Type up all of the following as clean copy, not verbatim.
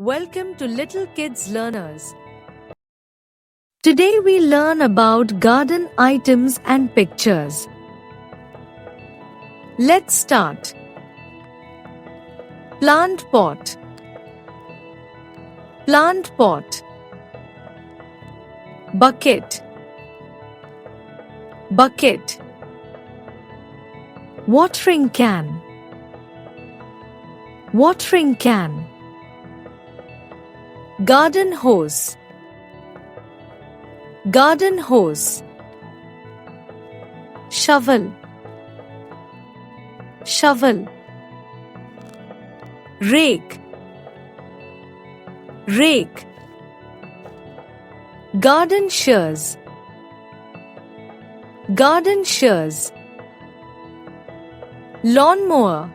Welcome to Little Kids Learners. Today we learn about garden items and pictures. Let's start. Plant pot. Plant pot. Bucket. Bucket. Watering can. Watering can. Garden hose. Garden hose. Shovel. Shovel. Rake. Rake. Garden shears. Garden shears. Lawnmower.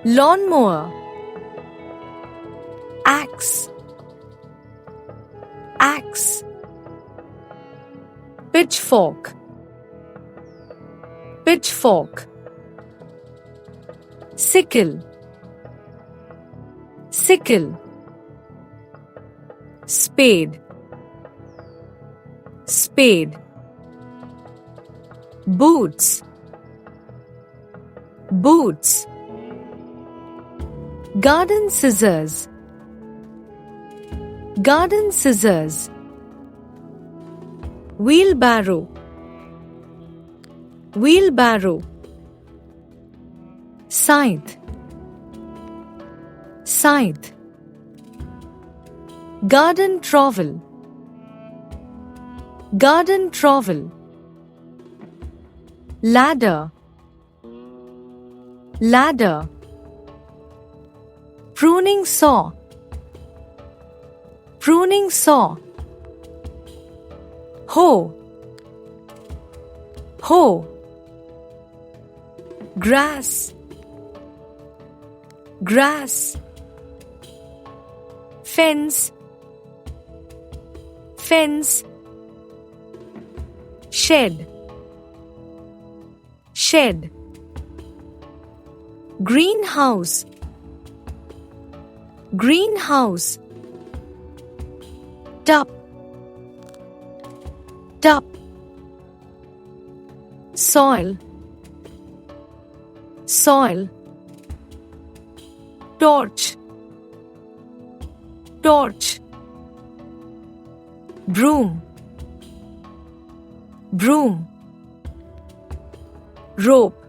Lawnmower. Axe. Axe. Pitchfork. Pitchfork. Sickle. Sickle. Spade. Spade. Boots. Boots. Garden scissors. Garden scissors. Wheelbarrow. Wheelbarrow. Scythe. Scythe. Garden trowel. Garden trowel. Ladder. Ladder. Pruning saw. Pruning saw. Hoe. Hoe. Grass. Grass. Fence. Fence. Shed. Shed. Greenhouse. Greenhouse. Tub. Tub. Soil. Soil. Torch. Torch. Broom. Broom. Rope.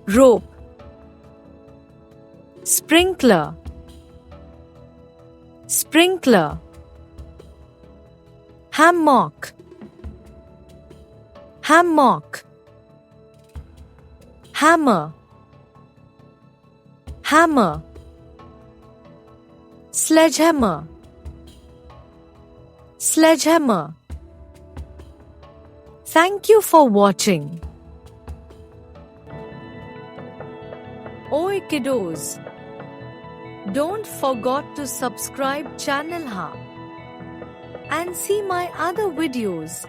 Rope. Sprinkler. Sprinkler. Hammock. Hammock. Hammer. Hammer. Sledgehammer. Sledgehammer. Thank you for watching. Oi kiddos, don't forget to subscribe channel and see my other videos.